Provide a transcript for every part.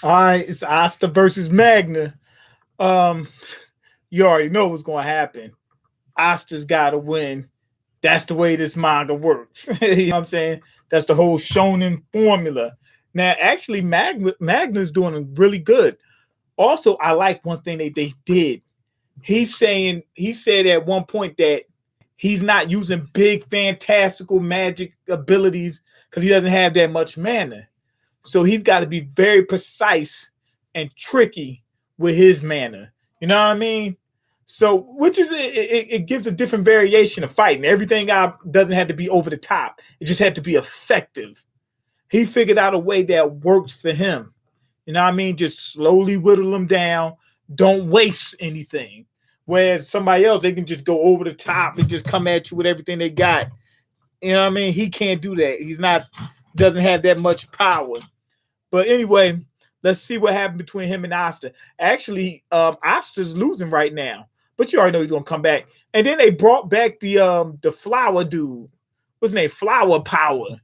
All right, it's Asta versus Magna. Um, you already know what's going to happen. Asta's got to win. That's the way this manga works. You know what I'm saying? That's the whole shonen formula. Now, actually, Magna's doing really good. Also, I like one thing they did. He said at one point that he's not using big fantastical magic abilities because he doesn't have that much mana. So he's got to be very precise and tricky with his mana. You know what I mean? So, which is it gives a different variation of fighting. Everything doesn't have to be over the top. It just had to be effective. He figured out a way that works for him. You know what I mean? Just slowly whittle them down. Don't waste anything. Whereas somebody else, they can just go over the top and just come at you with everything they got. You know what I mean? He can't do that. Doesn't have that much power. But anyway, let's see what happened between him and Asta. Actually, Asta's losing right now, but you already know he's gonna come back. And then they brought back the flower dude. What's his name? Flower Power.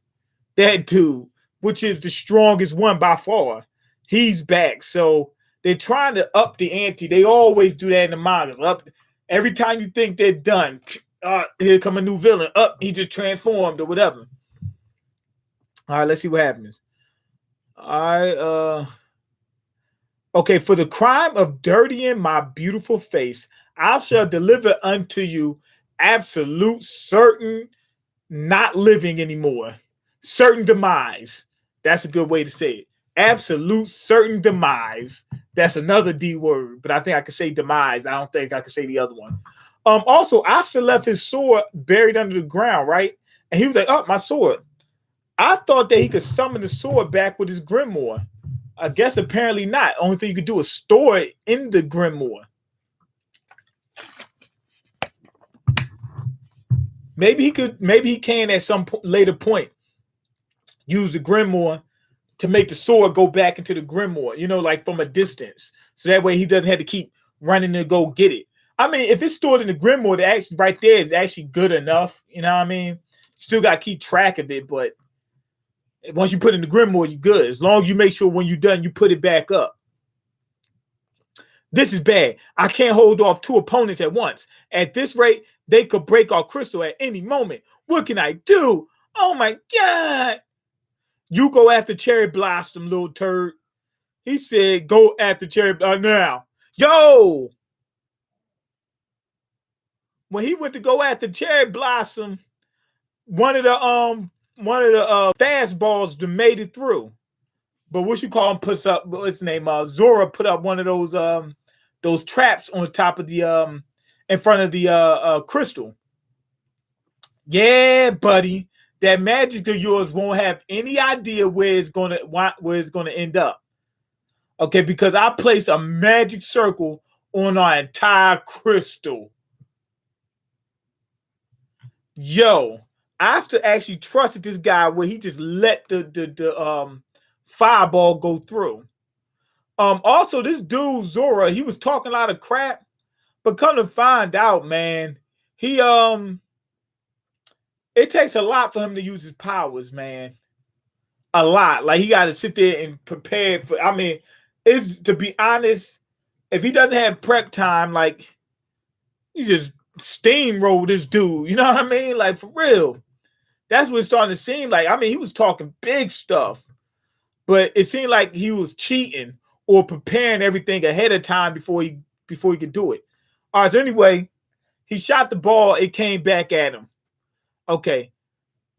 That dude, which is the strongest one by far. He's back. So they're trying to up the ante. They always do that in the mangas. Up every time you think they're done, here come a new villain. Up, he just transformed or whatever. All right, let's see what happens. Okay, for the crime of dirtying my beautiful face, I shall deliver unto you absolute certain not living anymore. Certain demise. That's a good way to say it. Absolute certain demise. That's another D word, but I think I can say demise. I don't think I can say the other one. Also, Asha left his sword buried under the ground, right? And he was like, oh, my sword. I thought that he could summon the sword back with his grimoire. I guess apparently not. Only thing you could do is store it in the grimoire. Maybe he can at some later point use the grimoire to make the sword go back into the grimoire, you know, like from a distance. So that way he doesn't have to keep running to go get it. I mean, if it's stored in the grimoire, that actually right there is actually good enough. You know what I mean? Still got to keep track of it, but once you put it in the grimoire, you're good. As long as you make sure when you're done, you put it back up. This is bad. I can't hold off two opponents at once. At this rate, they could break our crystal at any moment. What can I do? Oh my God. You go after Cherry Blossom, little turd. He said, go after Cherry Blossom now. Yo! When he went to go after Cherry Blossom, one of the fastballs that made it through. But what you call him puts up, what's his name? Zora put up one of those traps on the top of the in front of the crystal. Yeah, buddy. That magic of yours won't have any idea where it's gonna end up. Okay, because I placed a magic circle on our entire crystal. Yo, I have to actually trusted this guy where he just let the fireball go through. Also, this dude Zora, he was talking a lot of crap, but come to find out, man, he it takes a lot for him to use his powers, man. A lot. Like he got to sit there and prepare for. I mean, it's to be honest, if he doesn't have prep time, like he just steamroll this dude. You know what I mean? Like for real. That's what it's starting to seem like. I mean, he was talking big stuff, but it seemed like he was cheating or preparing everything ahead of time before he could do it. All right. So anyway, he shot the ball. It came back at him. Okay,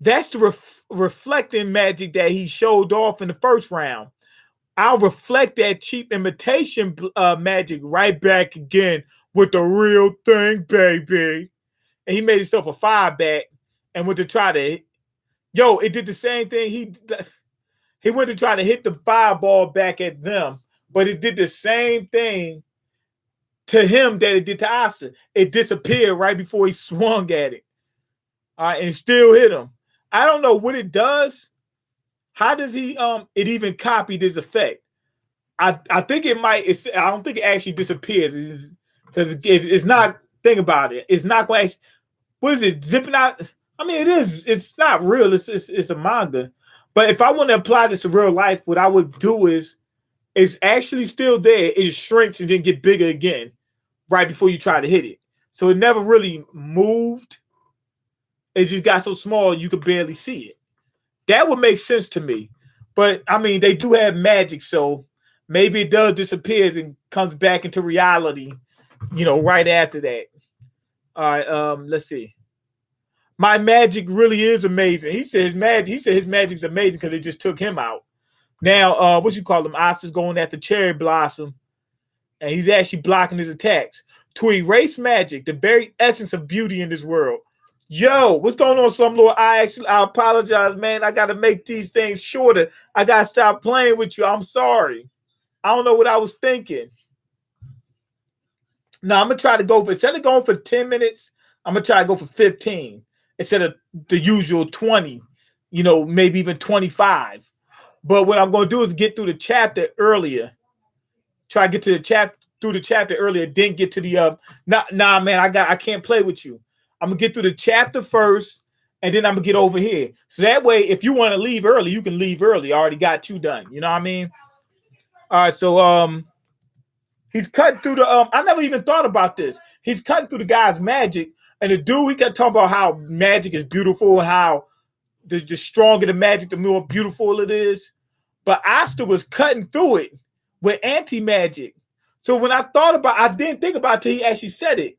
that's the reflecting magic that he showed off in the first round. I'll reflect that cheap imitation magic right back again with the real thing, baby. And he made himself a 5-back and went to try to. Yo, it did the same thing. He went to try to hit the fireball back at them, but it did the same thing to him that it did to Asta. It disappeared right before he swung at it. And still hit him. I don't know what it does. How does he it even copy this effect? I think it might. I don't think it actually disappears because it's not. Think about it. It's not going to. What is it? Zipping out? I mean, it is. It's not real. It's a manga. But if I want to apply this to real life, what I would do is It's actually still there. It shrinks and then get bigger again right before you try to hit it. So it never really moved. It just got so small you could barely see it. That would make sense to me. But I mean, they do have magic, so maybe it does disappear and comes back into reality, right after that. All right, let's see. My magic really is amazing. He said his magic's amazing because it just took him out. Now, what you call him? Asta's going at the cherry blossom, and he's actually blocking his attacks. To erase magic, the very essence of beauty in this world. Yo, what's going on, Slumlord? I apologize, man. I gotta make these things shorter. I gotta stop playing with you. I'm sorry. I don't know what I was thinking. Now I'm gonna try to go for, instead of going for 10 minutes, I'm gonna try to go for 15 instead of the usual 20, maybe even 25. But what I'm gonna do is get through the chapter earlier. Try to get to the chapter earlier, then get to the nah, man, I can't play with you. I'm gonna get through the chapter first, and then I'm gonna get over here. So that way, if you want to leave early, you can leave early. I already got you done. You know what I mean? All right, so he's cutting through the I never even thought about this. He's cutting through the guy's magic, and the dude, he kept talking about how magic is beautiful and how the stronger the magic, the more beautiful it is. But Asta was cutting through it with anti-magic. So when I didn't think about it till he actually said it.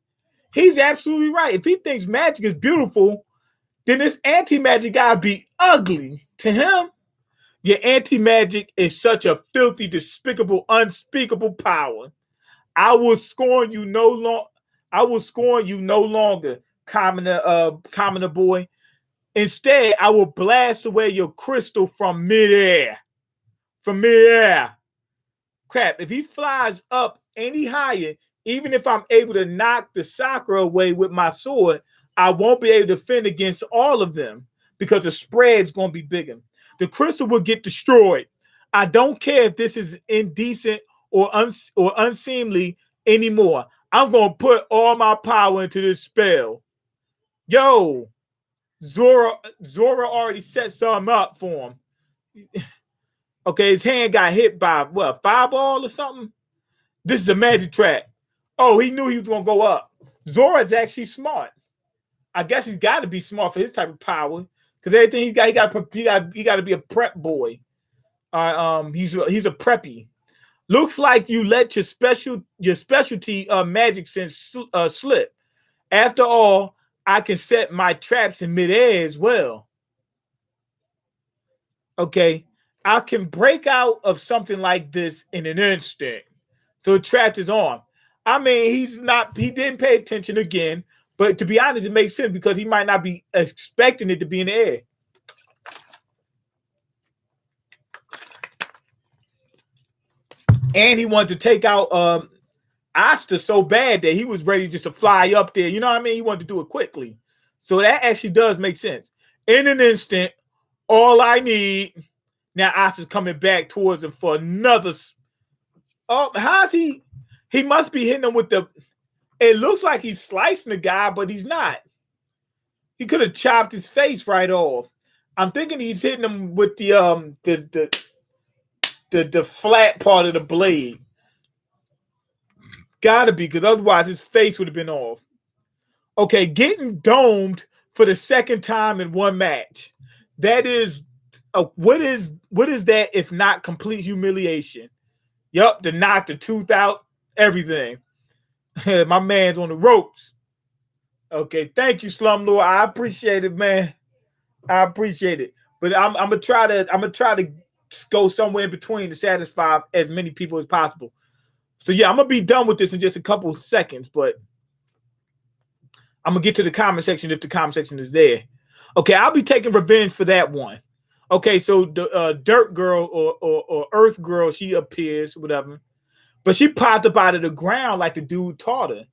He's absolutely right. If he thinks magic is beautiful, then this anti-magic guy be ugly. To him, your anti-magic is such a filthy, despicable, unspeakable power. I will scorn you no longer, commoner boy. Instead, I will blast away your crystal from midair. From midair. Crap, if he flies up any higher, even if I'm able to knock the Sakura away with my sword, I won't be able to defend against all of them because the spread's going to be bigger. The crystal will get destroyed. I don't care if this is indecent or unseemly anymore. I'm going to put all my power into this spell. Yo, Zora already set something up for him. Okay, his hand got hit by, what, a fireball or something? This is a magic trap. Oh, he knew he was going to go up. Zora's actually smart. I guess he's got to be smart for his type of power. Because everything he got to be a prep boy. He's a preppy. Looks like you let your specialty magic sense slip. After all, I can set my traps in midair as well. Okay, I can break out of something like this in an instant. So it trapped his arm. I mean, he didn't pay attention again, but to be honest, it makes sense because he might not be expecting it to be in the air. And he wanted to take out Asta so bad that he was ready just to fly up there. You know what I mean? He wanted to do it quickly. So that actually does make sense. In an instant, all I need. Now Asta's coming back towards him for another. Oh, how's he? He must be hitting him with the. It looks like he's slicing the guy, but he's not. He could have chopped his face right off. I'm thinking he's hitting him with the flat part of the blade. Gotta be, because otherwise his face would have been off. Okay, getting domed for the second time in one match. That is, what is that if not complete humiliation? Yup, to knock the tooth out, everything. My man's on the ropes. Okay, thank you, Slumlord. I appreciate it, man. I appreciate it. But I'm gonna try to go somewhere in between to satisfy as many people as possible. So yeah, I'm gonna be done with this in just a couple of seconds, but I'm gonna get to the comment section if the comment section is there. Okay, I'll be taking revenge for that one. Okay, so the dirt girl or earth girl, she appears, whatever. But she popped up out of the ground like the dude taught her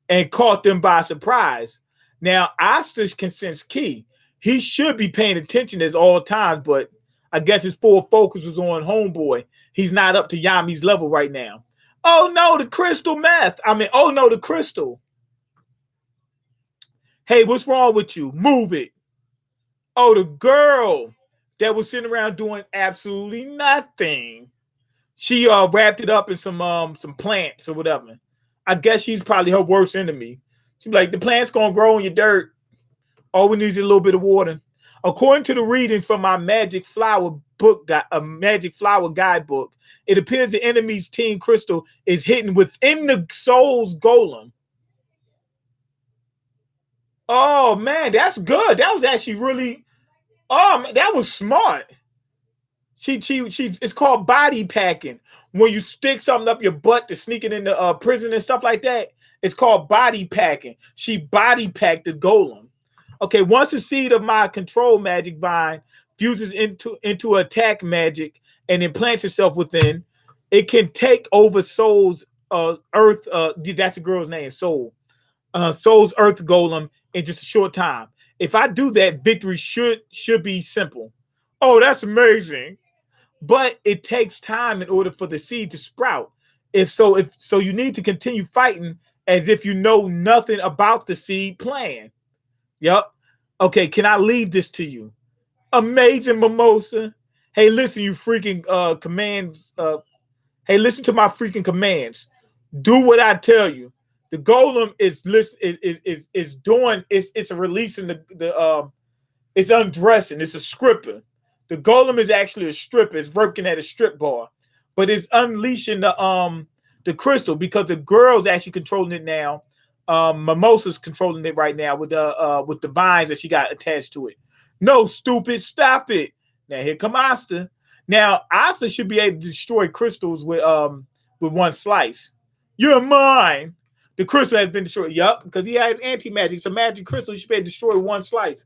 and caught them by surprise. Now, Asta can sense key. He should be paying attention at all times, but I guess his full focus was on homeboy. He's not up to Yami's level right now. Oh no, the crystal meth. Oh no, the crystal. Hey, what's wrong with you? Move it. Oh, the girl that was sitting around doing absolutely nothing. She wrapped it up in some plants or whatever. I guess she's probably her worst enemy. She's like, the plant's gonna grow in your dirt. All we need is a little bit of water. According to the readings from my Magic Flower book, a Magic Flower guidebook, it appears the enemy's Team Crystal is hidden within the Soul's Golem. Oh man, that's good. That was actually really. Oh man, that was smart. She. It's called body packing. When you stick something up your butt to sneak it into prison and stuff like that, it's called body packing. She body packed the golem. Okay, once the seed of my control magic vine fuses into attack magic and implants itself within, it can take over Soul's Earth. That's the girl's name, Soul. Soul's Earth Golem in just a short time. If I do that, victory should be simple. Oh, that's amazing. But it takes time in order for the seed to sprout. If so, you need to continue fighting as if you know nothing about the seed plan. Yep. Okay, can I leave this to you? Amazing, Mimosa. Hey, listen, you freaking commands. Hey, listen to my freaking commands. Do what I tell you. The golem is doing it's a releasing the it's undressing. It's a stripper. The golem is actually a stripper. It's working at a strip bar, but it's unleashing the crystal because the girl's actually controlling it now. Mimosa's controlling it right now with the vines that she got attached to it. No, stupid, stop it. Now here come Asta. Now Asta should be able to destroy crystals with one slice. You're mine. The crystal has been destroyed. Yup, because he has anti-magic. So magic crystal should be able to destroy one slice.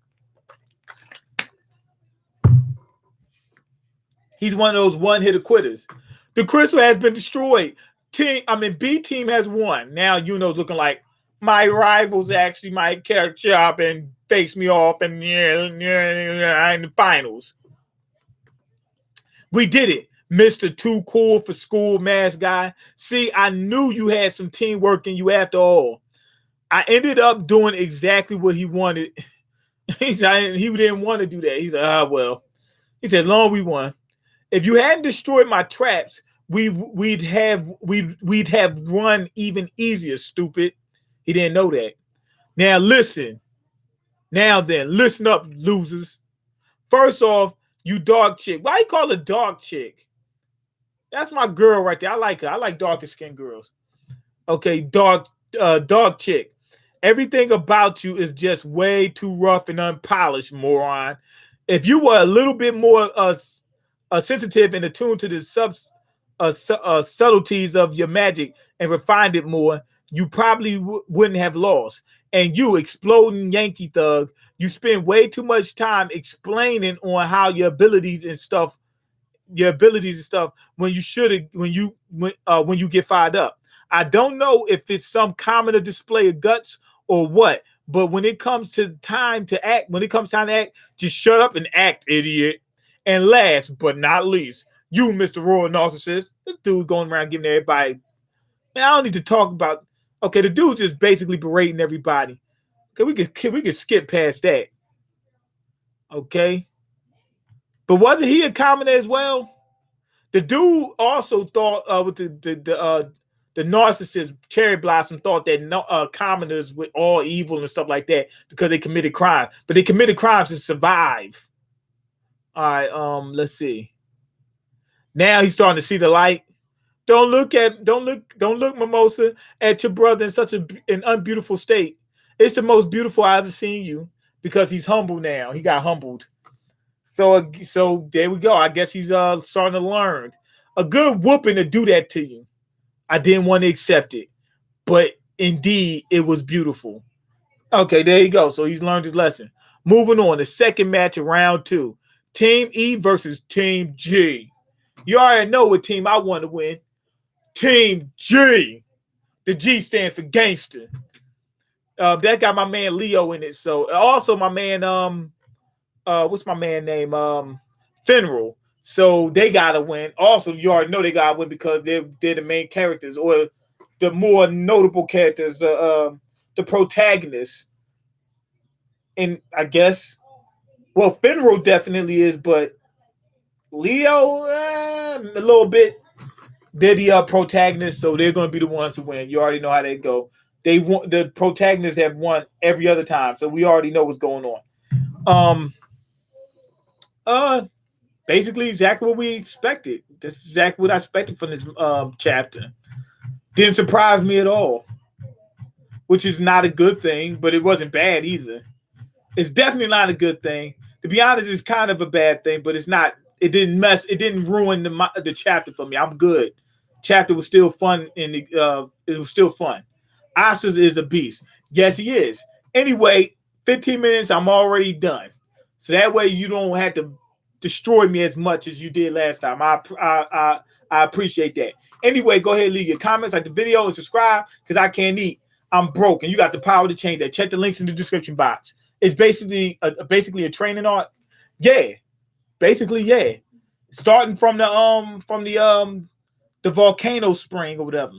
He's one of those one-hitter quitters. The crystal has been destroyed. B team has won. Now Yuno's looking like my rivals actually might catch up and face me off in the finals. We did it, Mr. Too Cool for School mask guy. See, I knew you had some teamwork in you after all. I ended up doing exactly what he wanted. He didn't want to do that. He said, well. He said, long we won. If you hadn't destroyed my traps, we'd have run even easier, stupid. He didn't know that. Now listen. Now then, listen up, losers. First off, you dark chick. Why you call her dark chick? That's my girl right there. I like her. I like darker skinned girls. Okay, dark chick. Everything about you is just way too rough and unpolished, moron. If you were a little bit more sensitive and attuned to the subtleties of your magic and refined it more, you probably wouldn't have lost. And you, exploding Yankee thug, you spend way too much time explaining on how your abilities and stuff when you get fired up. I don't know if it's some common display of guts or what, but when it comes time to act, just shut up and act, idiot. And last but not least, you, Mr. Royal Narcissist, this dude going around giving everybody. Man, I don't need to talk about. Okay, the dude just basically berating everybody. Okay, we could skip past that. Okay, but wasn't he a commoner as well? The dude also thought with the narcissist Cherry Blossom thought that commoners were all evil and stuff like that because they committed crime, but they committed crimes to survive. All right, let's see. Now he's starting to see the light. Don't look, Mimosa, at your brother in such an unbeautiful state. It's the most beautiful I've ever seen you because he's humble now. He got humbled. So there we go. I guess he's starting to learn. A good whooping to do that to you. I didn't want to accept it, but indeed it was beautiful. Okay, there you go. So he's learned his lesson. Moving on, the second match of round 2. Team E versus Team G. You already know what team I want to win. Team G. The G stands for gangster. That got my man Leo in it. So also my man what's my man name? Finral. So they gotta win. Also, you already know they gotta win because they're the main characters or the more notable characters, the protagonists. And I guess, well, Finral definitely is, but Leo a little bit. They're the protagonists, so they're going to be the ones to win. You already know how they go. They want the protagonists have won every other time, so we already know what's going on. Um, uh, Basically exactly what we expected. That's exactly what I expected from this chapter. Didn't surprise me at all, which is not a good thing, but it wasn't bad either. It's definitely not a good thing. To be honest, it's kind of a bad thing, but it's not. It didn't mess. It didn't ruin the chapter for me. I'm good. Chapter was still fun, and it was still fun. Oscars is a beast. Yes, he is. Anyway, 15 minutes. I'm already done. So that way you don't have to destroy me as much as you did last time. I appreciate that. Anyway, go ahead and leave your comments, like the video, and subscribe because I can't eat. I'm broke, and you got the power to change that. Check the links in the description box. It's basically a training art. Yeah, basically, yeah. Starting from the volcano spring or whatever.